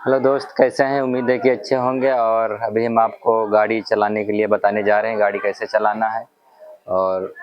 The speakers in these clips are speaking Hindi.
हेलो दोस्त, कैसे हैं? उम्मीद है कि अच्छे होंगे। और अभी हम आपको गाड़ी चलाने के लिए बताने जा रहे हैं, गाड़ी कैसे चलाना है और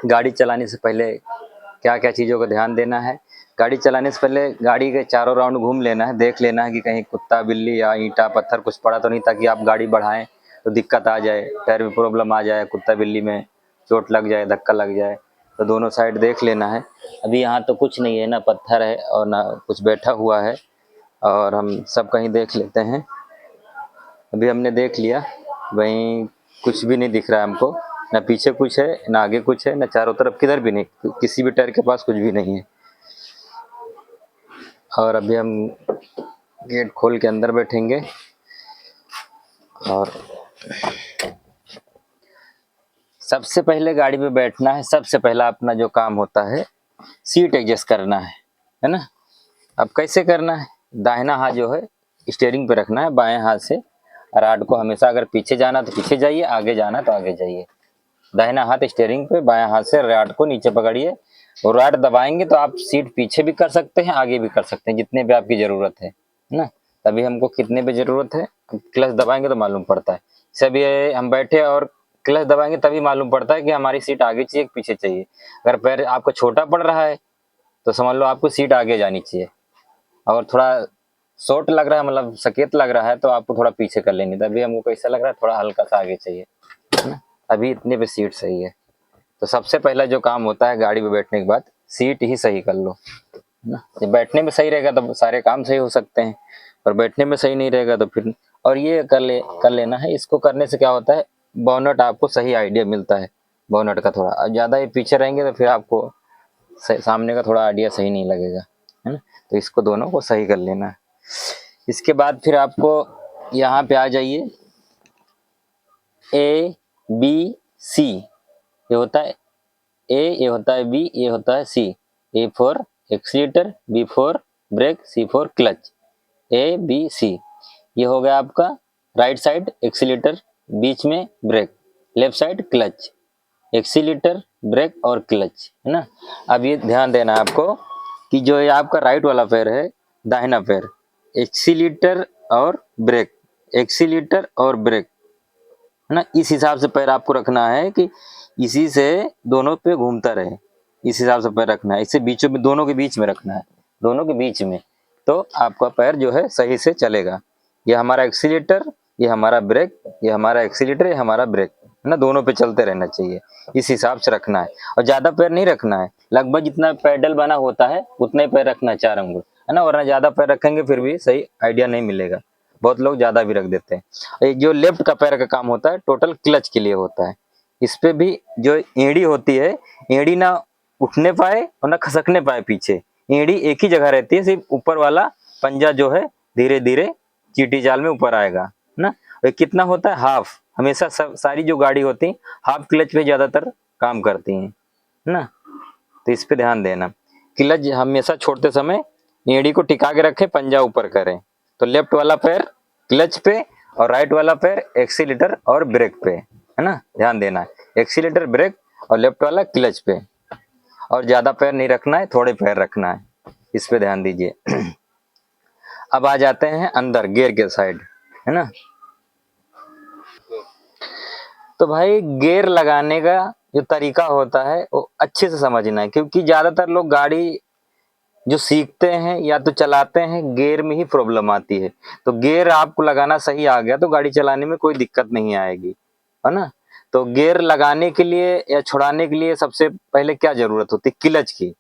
गाड़ी चलाने से पहले क्या क्या चीज़ों का ध्यान देना है। गाड़ी चलाने से पहले गाड़ी के चारों राउंड घूम लेना है, देख लेना है कि कहीं कुत्ता बिल्ली या ईंटा पत्थर कुछ पड़ा तो नहीं, ताकि आप गाड़ी बढ़ाएं तो दिक्कत आ जाए, टायर में प्रॉब्लम आ जाए, कुत्ता बिल्ली में चोट लग जाए, धक्का लग जाए। तो दोनों साइड देख लेना है। अभी यहाँ तो कुछ नहीं है, ना पत्थर है और ना कुछ बैठा हुआ है, और हम सब कहीं देख लेते हैं। अभी हमने देख लिया, वहीं कुछ भी नहीं दिख रहा है हमको, ना पीछे कुछ है, ना आगे कुछ है, ना चारों तरफ किधर भी नहीं, किसी भी टायर के पास कुछ भी नहीं है। और अभी हम गेट खोल के अंदर बैठेंगे और सबसे पहले गाड़ी में बैठना है। सबसे पहला अपना जो काम होता है, सीट एडजस्ट करना है ना। अब कैसे करना है? दाहिना हाथ जो है स्टीयरिंग पे रखना है, बाएं हाथ से राड को हमेशा, अगर पीछे जाना तो पीछे जाइए, आगे जाना तो आगे जाइए। दाहिना हाथ स्टीयरिंग पे, बायां हाथ से राड को नीचे पकड़िए और राड दबाएंगे तो आप सीट पीछे भी कर सकते हैं, आगे भी कर सकते हैं, जितने भी आपकी ज़रूरत है ना। तभी हमको कितने पे ज़रूरत है, क्लच दबाएंगे तो मालूम पड़ता है। सभी हम बैठे और क्लच दबाएंगे तभी मालूम पड़ता है कि हमारी सीट आगे चाहिए कि पीछे चाहिए। अगर पैर आपको छोटा पड़ रहा है तो समझ लो आपको सीट आगे जानी चाहिए, और थोड़ा शॉर्ट लग रहा है, मतलब सकेत लग रहा है, तो आपको थोड़ा पीछे कर लेंगे। तभी हमको कैसा लग रहा है, थोड़ा हल्का सा आगे चाहिए, है ना। अभी इतने पे सीट सही है। तो सबसे पहला जो काम होता है गाड़ी में बैठने के बाद, सीट ही सही कर लो, है ना। जब बैठने में सही रहेगा तो सारे काम सही हो सकते हैं, और बैठने में सही नहीं रहेगा तो फिर। और ये कर लेना है। इसको करने से क्या होता है, बोनट आपको सही आइडिया मिलता है। बोनट का थोड़ा ज़्यादा ही पीछे रहेंगे तो फिर आपको सामने का थोड़ा आइडिया सही नहीं लगेगा, है ना। तो इसको दोनों को सही कर लेना है। इसके बाद फिर आपको यहाँ पे आ जाइए, ए बी सी, ये होता है ए, ये होता है बी, ये होता है C. A for accelerator, B for brake, C for clutch. A B C, ये हो गया आपका राइट साइड एक्सीलेटर, बीच में brake, left side clutch. Accelerator, brake और क्लच, है ना। अब ये ध्यान देना है आपको कि जो ये आपका राइट वाला पैर है, दाहिना पैर, एक्सीलेटर और ब्रेक, एक्सीलेटर और ब्रेक, है ना। इस हिसाब से पैर आपको रखना है कि इसी से दोनों पे घूमता रहे। इस हिसाब से पैर रखना है, इससे बीचों में, दोनों के बीच में रखना है, दोनों के बीच में। तो आपका पैर जो है सही से चलेगा। ये हमारा एक्सीलेटर, ये हमारा ब्रेक, ये हमारा एक्सीलेटर, ये हमारा ब्रेक, है ना। दोनों पे चलते रहना चाहिए, इस हिसाब से रखना है। और ज़्यादा पैर नहीं रखना है, लगभग जितना पैडल बना होता है उतना ही पैर रखना है, 4 अंगुल, है ना। वरना ज़्यादा पैर रखेंगे फिर भी सही आइडिया नहीं मिलेगा। बहुत लोग ज़्यादा भी रख देते हैं। ये जो लेफ्ट का पैर का काम होता है, टोटल क्लच के लिए होता है। इस पे भी जो एड़ी होती है, एड़ी ना उठने पाए और ना खसकने पाए पीछे। एड़ी एक ही जगह रहती है, सिर्फ ऊपर वाला पंजा जो है धीरे धीरे चीटी जाल में ऊपर आएगा ना। ये कितना होता है, हाफ। हमेशा सब सारी जो गाड़ी होती हाफ क्लच पे ज़्यादातर काम करती हैं, है ना। तो इस पे ध्यान देना। क्लच हमेशा छोड़ते समय एड़ी को टिका के रखें, पंजा ऊपर करें। तो लेफ्ट वाला पैर क्लच पे और राइट वाला पैर एक्सीलेटर और ब्रेक पे, है ना। ध्यान देना है, एक्सीलेटर, ब्रेक और लेफ्ट वाला क्लच पे। और ज़्यादा पैर नहीं रखना है, थोड़े पैर रखना है, इस पे ध्यान दीजिए। अब आ जाते हैं अंदर गियर के साइड, है ना। तो भाई गियर लगाने का जो तरीका होता है वो अच्छे से समझना है, क्योंकि ज़्यादातर लोग गाड़ी जो सीखते हैं या तो चलाते हैं, गियर में ही प्रॉब्लम आती है। तो गियर आपको लगाना सही आ गया तो गाड़ी चलाने में कोई दिक्कत नहीं आएगी, है ना। तो गियर लगाने के लिए या छुड़ाने के लिए सबसे पहले क्या जरूरत होती है, क्लच की।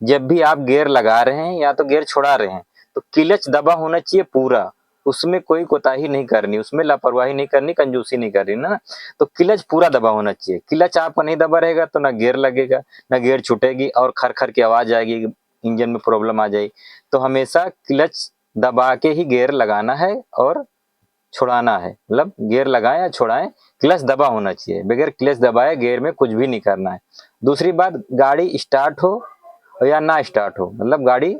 जब भी आप गियर लगा रहे हैं या तो गियर छुड़ा रहे हैं, तो क्लच दबा होना चाहिए पूरा। उसमें कोई कोताही नहीं करनी, उसमें लापरवाही नहीं करनी, कंजूसी नहीं करनी ना। तो क्लच पूरा दबा होना चाहिए। क्लच आपका नहीं दबा रहेगा तो ना गियर लगेगा, ना गियर छूटेगी, और खर खर की आवाज आएगी, इंजन में प्रॉब्लम आ जाएगी। तो हमेशा क्लच दबा के ही गियर लगाना है और छुड़ाना है। मतलब गियर लगाएं या छुड़ाएं, क्लच दबा होना चाहिए। बगैर क्लच दबाए गियर में कुछ भी नहीं करना है। दूसरी बात, गाड़ी स्टार्ट हो या ना स्टार्ट हो, मतलब गाड़ी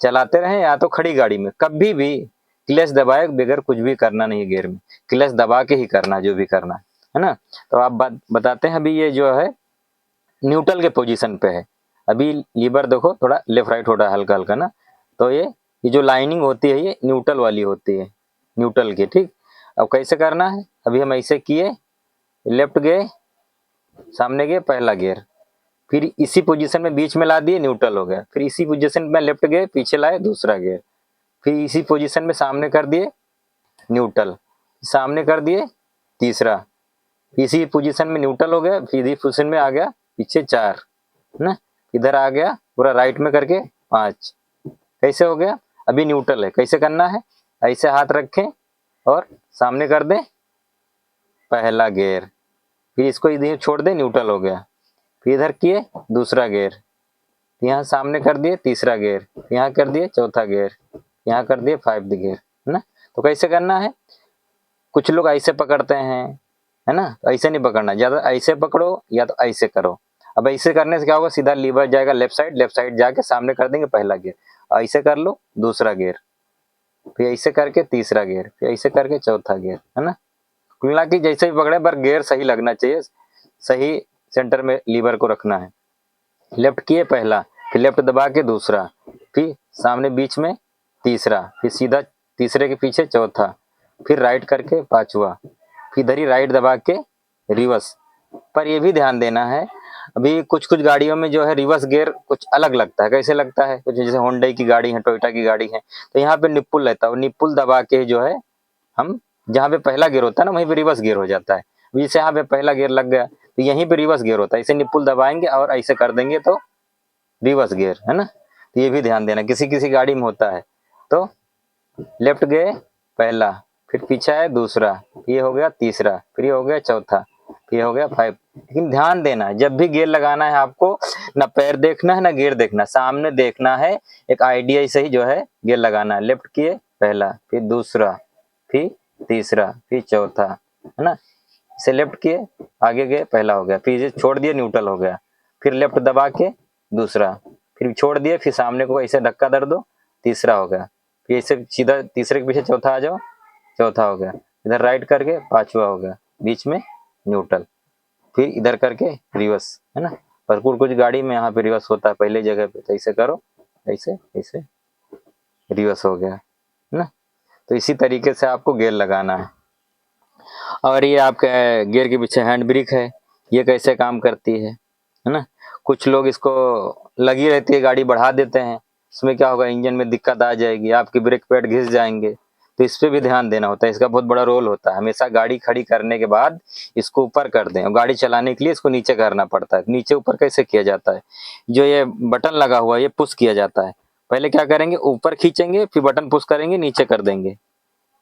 चलाते रहें या तो खड़ी गाड़ी में, कभी भी क्लच दबाए बगैर कुछ भी करना नहीं है। गियर में क्लच दबा के ही करना जो भी करना है ना। तो आप बताते हैं। अभी ये जो है न्यूट्रल के पोजीशन पे है। अभी लीवर देखो थोड़ा लेफ्ट राइट हो रहा है, हल्का हल्का ना। तो ये ये जो लाइनिंग होती है ये न्यूट्रल वाली होती है, न्यूट्रल की। ठीक, अब कैसे करना है, अभी हम ऐसे किए, लेफ्ट गए, सामने गए, पहला गियर, फिर इसी पोजीशन में बीच में ला दिए, न्यूट्रल हो गया। फिर इसी पोजीशन में लेफ्ट गए, पीछे लाए, दूसरा गियर, फिर इसी पोजीशन में सामने कर दिए, न्यूट्रल, सामने कर दिए, तीसरा, इसी पोजीशन में न्यूट्रल हो गया, फिर इसी पोजीशन में आ गया, पीछे 4 ना, इधर आ गया पूरा राइट में करके 5। कैसे हो गया, अभी न्यूट्रल है। कैसे करना है, ऐसे हाथ रखें और सामने कर दें, पहला गियर, फिर इसको इधर छोड़ दें, न्यूट्रल हो गया। फिर इधर किए, दूसरा गियर, यहाँ सामने कर दिए, तीसरा गियर, यहाँ कर दिए, चौथा गियर, यहाँ कर दिए, 5th गियर, है ना। तो कैसे करना है, कुछ लोग ऐसे पकड़ते हैं, है ना, ऐसे नहीं पकड़ना, ज्यादा ऐसे पकड़ो या तो ऐसे करो। अब ऐसे करने से क्या होगा, सीधा लीवर जाएगा लेफ्ट साइड जाके सामने कर देंगे पहला गियर, ऐसे कर लो दूसरा गियर, फिर ऐसे करके तीसरा गियर, फिर ऐसे करके चौथा गियर, है ना। कुल मिला के जैसे भी पकड़े पर गियर सही लगना चाहिए, सही सेंटर में लीवर को रखना है। लेफ्ट किए पहला, फिर लेफ्ट दबा के दूसरा, फिर सामने बीच में तीसरा, फिर सीधा तीसरे के पीछे चौथा, फिर राइट करके 5वां, फिर इधर ही राइट दबा के रिवर्स। पर ये भी ध्यान देना है, अभी कुछ कुछ गाड़ियों में जो है रिवर्स गियर कुछ अलग लगता है। कैसे लगता है, कुछ जैसे होंडा की गाड़ी है, टोयोटा की गाड़ी है, तो यहाँ पे निप्पुल रहता है, और निप्पुल दबा के जो है हम, जहाँ पे पहला गियर होता है ना वहीं पे रिवर्स गियर हो जाता है। जैसे यहाँ पे पहला गियर लग गया तो यहीं पे रिवर्स गियर होता है, इसे निप्पुल दबाएंगे और ऐसे कर देंगे तो रिवर्स गियर, है ना। तो ये भी ध्यान देना, किसी किसी गाड़ी में होता है। तो लेफ्ट गए पहला, फिर पीछा है दूसरा, ये हो गया तीसरा, फिर ये हो गया चौथा, फिर ये हो गया 5। लेकिन ध्यान देना, जब भी गियर लगाना है आपको ना पैर देखना है ना गियर देखना, सामने देखना है, एक आइडिया से ही जो है गियर लगाना है। लेफ्ट किए पहला, फिर दूसरा, फिर तीसरा, फिर चौथा, है ना। इसे लेफ्ट किए, आगे गए, पहला हो गया, फिर इसे छोड़ दिए, न्यूट्रल हो गया, फिर लेफ्ट दबा के दूसरा, फिर छोड़ दिए, फिर सामने को ऐसे धक्का दर दो, तीसरा हो गया, फिर ऐसे सीधा तीसरे के पीछे चौथा आ जाओ, चौथा हो गया, इधर राइट करके 5वां हो गया, बीच में न्यूट्रल, फिर इधर करके रिवर्स, है ना। पर कुछ गाड़ी में यहाँ पे रिवर्स होता है पहले जगह पे, तो ऐसे करो, ऐसे ऐसे रिवर्स हो गया, है ना। तो इसी तरीके से आपको गियर लगाना है। और ये आपका गियर के पीछे हैंड ब्रेक है, ये कैसे काम करती है ना। कुछ लोग इसको लगी रहती है, गाड़ी बढ़ा देते हैं, इसमें क्या होगा, इंजन में दिक्कत आ जाएगी, आपके ब्रेक पैड घिस जाएंगे। तो इस पे भी ध्यान देना होता है, इसका बहुत बड़ा रोल होता है। हमेशा गाड़ी खड़ी करने के बाद इसको ऊपर कर दें, और गाड़ी चलाने के लिए इसको नीचे करना पड़ता है। नीचे ऊपर कैसे किया जाता है, जो ये बटन लगा हुआ है ये पुश किया जाता है। पहले क्या करेंगे, ऊपर खींचेंगे, फिर बटन पुश करेंगे, नीचे कर देंगे,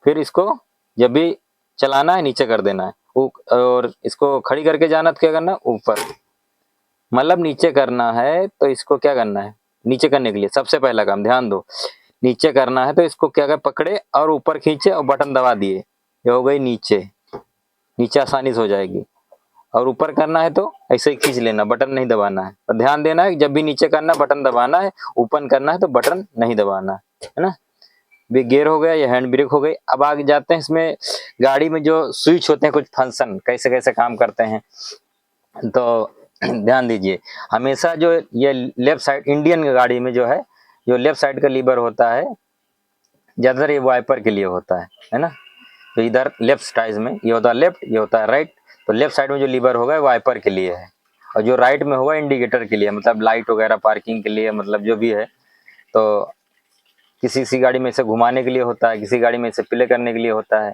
फिर इसको जब भी चलाना है नीचे कर देना है, और इसको खड़ी करके जाना तो क्या करना है, ऊपर, मतलब नीचे करना है। तो इसको क्या करना है, नीचे करने के लिए सबसे पहला काम ध्यान दो, नीचे करना है तो इसको क्या कर, पकड़े और ऊपर खींचे और बटन दबा दिए, ये हो गई नीचे, नीचे आसानी से हो जाएगी। और ऊपर करना है तो ऐसे ही खींच लेना, बटन नहीं दबाना है। पर ध्यान देना है, जब भी नीचे करना बटन दबाना है, ऊपर करना है तो बटन नहीं दबाना है ना। भी गियर हो गया, ये हैंड ब्रेक हो गई। अब आगे जाते हैं, इसमें गाड़ी में जो स्विच होते हैं, कुछ फंक्शन कैसे कैसे काम करते हैं, तो ध्यान दीजिए। हमेशा जो ये लेफ्ट साइड इंडियन गाड़ी में जो है, जो लेफ्ट साइड का लीवर होता है, ज्यादातर ये वाइपर के लिए होता है ना। तो इधर लेफ्ट साइड में ये होता है लेफ्ट, ये होता है राइट। तो लेफ्ट साइड में जो लीवर होगा वाइपर के लिए है, और जो राइट में होगा इंडिकेटर के लिए, मतलब लाइट वगैरह पार्किंग के लिए, मतलब जो भी है। तो किसी किसी गाड़ी में इसे घुमाने के लिए होता है, किसी गाड़ी में इसे प्ले करने के लिए होता है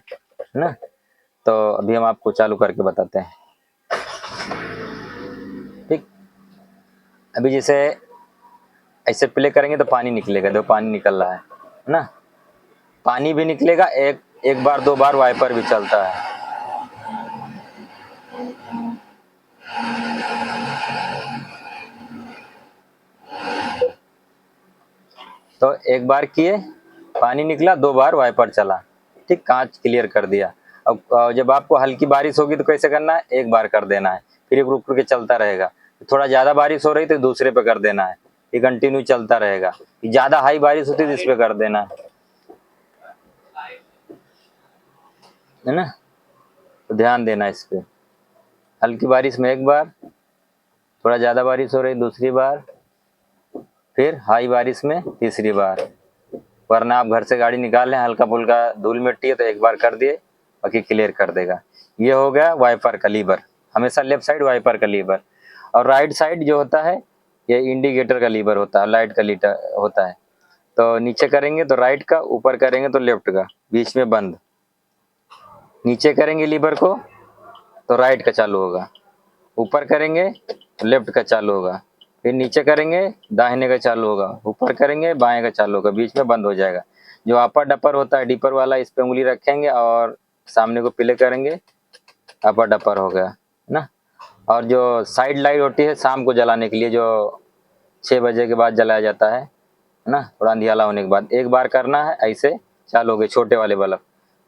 ना। तो अभी हम आपको चालू करके बताते हैं। ठीक, अभी जैसे ऐसे प्ले करेंगे तो पानी निकलेगा, देखो पानी निकल रहा है ना। पानी भी निकलेगा, एक एक बार दो बार वाइपर भी चलता है। तो एक बार किए, पानी निकला, दो बार वाइपर चला, ठीक, कांच क्लियर कर दिया। अब जब आपको हल्की बारिश होगी तो कैसे करना है, एक बार कर देना है, फिर एक रुक रुक के चलता रहेगा। थोड़ा ज्यादा बारिश हो रही तो दूसरे पे कर देना है, ये कंटिन्यू चलता रहेगा। ज्यादा हाई बारिश होती तो इस पे कर देना है ना। तो ध्यान देना इस पे, हल्की बारिश में एक बार, थोड़ा ज्यादा बारिश हो रही दूसरी बार, फिर हाई बारिश में तीसरी बार, वरना आप घर से गाड़ी निकाल लें, हल्का फुल्का धूल मिट्टी है तो एक बार कर दिए, बाकी क्लियर कर देगा। ये हो गया वाइपर का लीवर, हमेशा लेफ्ट साइड वाइपर का लीवर। और राइट साइड जो होता है ये इंडिकेटर का लीवर होता है, लाइट का लीटर होता है। तो नीचे करेंगे तो राइट का, ऊपर करेंगे तो लेफ्ट का, बीच में बंद। नीचे करेंगे लीवर को तो राइट का चालू होगा, ऊपर करेंगे तो लेफ्ट का चालू होगा, फिर नीचे करेंगे दाहिने का चालू होगा, ऊपर करेंगे बाएं का चालू होगा, बीच में बंद हो जाएगा। जो अपर डपर होता है डीपर वाला, इस पे उंगली रखेंगे और सामने को प्ले करेंगे, अपर डपर हो गया ना। और जो साइड लाइट होती है शाम को जलाने के लिए, जो 6 बजे के बाद जलाया जाता है ना, थोड़ा अंधियाला होने के बाद एक बार करना है, ऐसे चालू हो गए छोटे वाले बल्ब।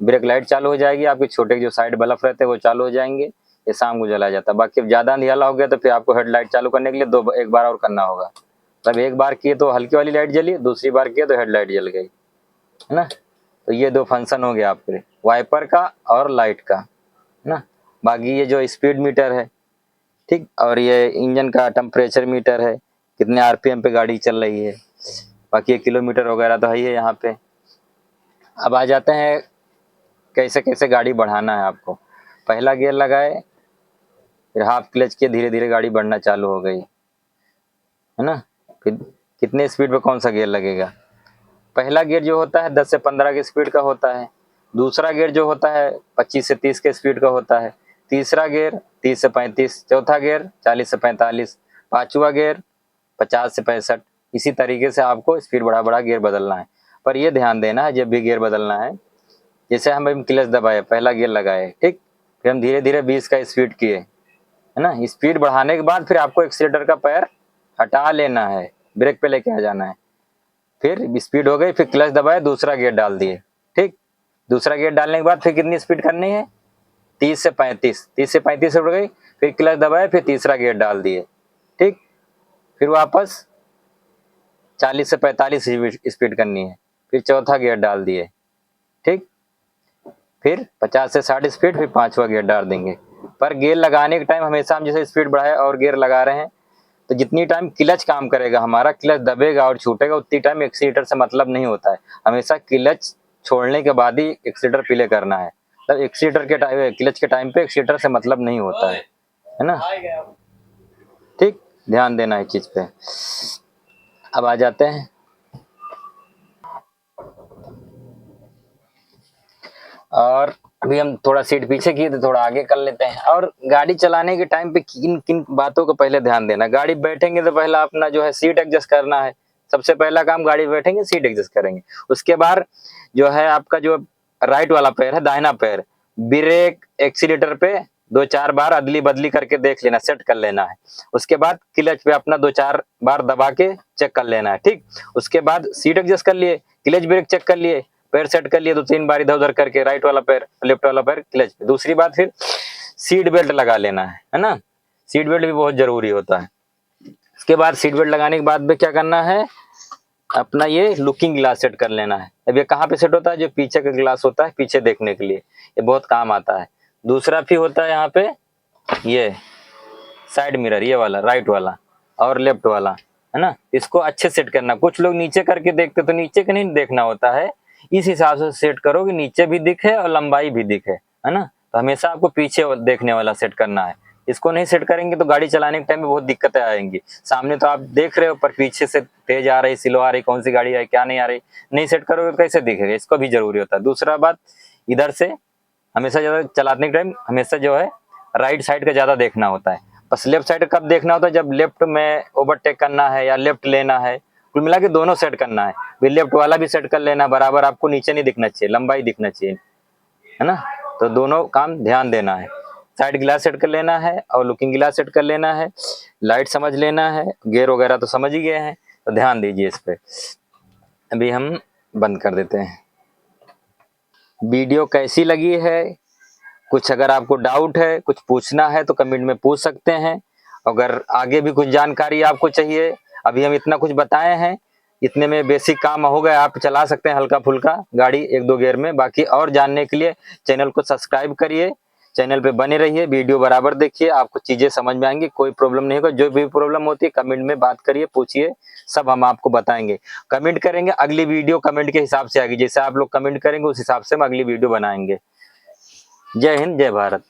ब्रेक लाइट चालू हो जाएगी, आपके छोटे जो साइड बल्ब रहते हैं वो चालू हो जाएंगे, ये शाम को जलाया जाता है। बाकी अब ज़्यादा अंधियाला हो गया तो फिर आपको हेडलाइट चालू करने के लिए एक बार और करना होगा। तब एक बार किए तो हल्की वाली लाइट जली, दूसरी बार किए तो हेडलाइट जल गई, है ना। तो ये 2 फंक्शन हो गया आपके, वाइपर का और लाइट का, है ना। बाकी ये जो स्पीड मीटर है, ठीक, और ये इंजन का टेम्परेचर मीटर है, कितने आरपीएम पे गाड़ी चल रही है, बाकी ये किलोमीटर वगैरह तो है ही है यहाँ पे। अब आ जाते हैं कैसे कैसे गाड़ी बढ़ाना है आपको। पहला गियर लगाए, फिर हाफ क्लच के धीरे धीरे गाड़ी बढ़ना चालू हो गई, है ना। फिर कितने स्पीड पे कौन सा गियर लगेगा। पहला गियर जो होता है 10 से 15 की स्पीड का होता है। दूसरा गियर जो होता है 25 से 30 के स्पीड का होता है। तीसरा गियर 30 से 35, चौथा गियर 40 से 45, पांचवा गियर 50 से 65। इसी तरीके से आपको स्पीड बढ़ा बढ़ा गियर बदलना है। पर ये ध्यान देना है जब भी गियर बदलना है, जैसे हम क्लच दबाए, पहला गियर लगाए, ठीक, फिर हम धीरे धीरे 20 का स्पीड किए, है ना। स्पीड बढ़ाने के बाद फिर आपको एक्सीलेटर का पैर हटा लेना है, ब्रेक पे लेके आ जाना है। फिर स्पीड हो गई, फिर क्लच दबाए, दूसरा गियर डाल दिए, ठीक। दूसरा गियर डालने के बाद फिर कितनी स्पीड करनी है, 30 से 35, 30 से 35 हो गई, फिर क्लच दबाए, फिर तीसरा गियर डाल दिए, ठीक। फिर वापस 40 से 45 स्पीड करनी है, फिर चौथा गियर डाल दिए, ठीक। फिर 50 से 60 स्पीड, फिर पांचवा गियर डाल देंगे। पर गियर लगाने के टाइम हमेशा हम जैसे स्पीड बढ़ाए और गियर लगा रहे हैं, तो जितनी टाइम क्लच काम करेगा, हमारा क्लच दबेगा और छूटेगा, उतनी टाइम एक्सीलेटर से मतलब नहीं होता है। हमेशा क्लच छोड़ने के बाद ही एक्सीलेटर प्ले करना है। तब एक्सीलेटर के टाइम, क्लच के टाइम पे एक्सीलेटर से मतलब नहीं होता है ना, ठीक। ध्यान देना है इस चीज पे। अब आ जाते हैं और अभी हम थोड़ा सीट पीछे किए तो थोड़ा आगे कर लेते हैं। और गाड़ी चलाने के टाइम पे किन किन बातों को पहले ध्यान देना। गाड़ी बैठेंगे तो पहला अपना जो है सीट एडजस्ट करना है। सबसे पहला काम, गाड़ी बैठेंगे सीट एडजस्ट करेंगे। उसके बाद जो है आपका जो राइट वाला पैर है, दाहिना पैर, ब्रेक एक्सीलेटर पे 2-4 बार अदली बदली करके देख लेना, सेट कर लेना है। उसके बाद क्लच पे अपना 2-4 बार दबा के चेक कर लेना है, ठीक। उसके बाद सीट एडजस्ट कर लिए, क्लच ब्रेक चेक कर लिए, पैर सेट कर लिए 2-3 बार इधर उधर करके, राइट वाला पैर लेफ्ट वाला पैर क्लच पे। दूसरी बात, फिर सीट बेल्ट लगा लेना है ना। सीट बेल्ट भी बहुत जरूरी होता है। उसके बाद सीट बेल्ट लगाने के बाद में क्या करना है, अपना ये लुकिंग ग्लास सेट कर लेना है। अब ये कहाँ पे सेट होता है, जो पीछे का ग्लास होता है पीछे देखने के लिए, ये बहुत काम आता है। दूसरा भी होता है यहाँ पे ये साइड मिरर, ये वाला राइट वाला और लेफ्ट वाला, है ना। इसको अच्छे सेट करना। कुछ लोग नीचे करके देखते तो नीचे का नहीं देखना होता है, इस हिसाब से सेट करो कि नीचे भी दिखे और लंबाई भी दिखे, है ना। तो हमेशा आपको पीछे देखने वाला सेट करना है। इसको नहीं सेट करेंगे तो गाड़ी चलाने के टाइम में बहुत दिक्कतें आएंगी। सामने तो आप देख रहे हो पर पीछे से तेज आ रही, स्लो आ रही, कौन सी गाड़ी है क्या नहीं आ रही, नहीं सेट करोगे तो कैसे दिखेगा, इसको भी जरूरी होता है। दूसरा बात, इधर से हमेशा ज्यादा चलाने के टाइम हमेशा जो है राइट साइड का ज्यादा देखना होता है। बस लेफ्ट साइड कब देखना होता है, जब लेफ्ट में ओवरटेक करना है या लेफ्ट लेना है, कुल मिला के दोनों सेट करना है। फिर लेफ्ट वाला भी सेट कर लेना बराबर, आपको नीचे नहीं दिखना चाहिए, लंबाई दिखना चाहिए, है ना। तो दोनों काम ध्यान देना है। साइड ग्लास सेट कर लेना है और लुकिंग ग्लास सेट कर लेना है, लाइट समझ लेना है, गियर वगैरह तो समझ ही गए हैं, तो ध्यान दीजिए इस पे। अभी हम बंद कर देते हैं। वीडियो कैसी लगी है, कुछ अगर आपको डाउट है, कुछ पूछना है तो कमेंट में पूछ सकते हैं। अगर आगे भी कुछ जानकारी आपको चाहिए, अभी हम इतना कुछ बताए हैं, इतने में बेसिक काम हो गया, आप चला सकते हैं हल्का फुल्का गाड़ी 1-2 गियर में। बाकी और जानने के लिए चैनल को सब्सक्राइब करिए, चैनल पे बने रहिए, वीडियो बराबर देखिए, आपको चीजें समझ में आएंगी, कोई प्रॉब्लम नहीं होगा। जो भी प्रॉब्लम होती है कमेंट में बात करिए, पूछिए, सब हम आपको बताएंगे। कमेंट करेंगे, अगली वीडियो कमेंट के हिसाब से आएगी, जैसे आप लोग कमेंट करेंगे उस हिसाब से हम अगली वीडियो बनाएंगे। जय हिंद, जय भारत।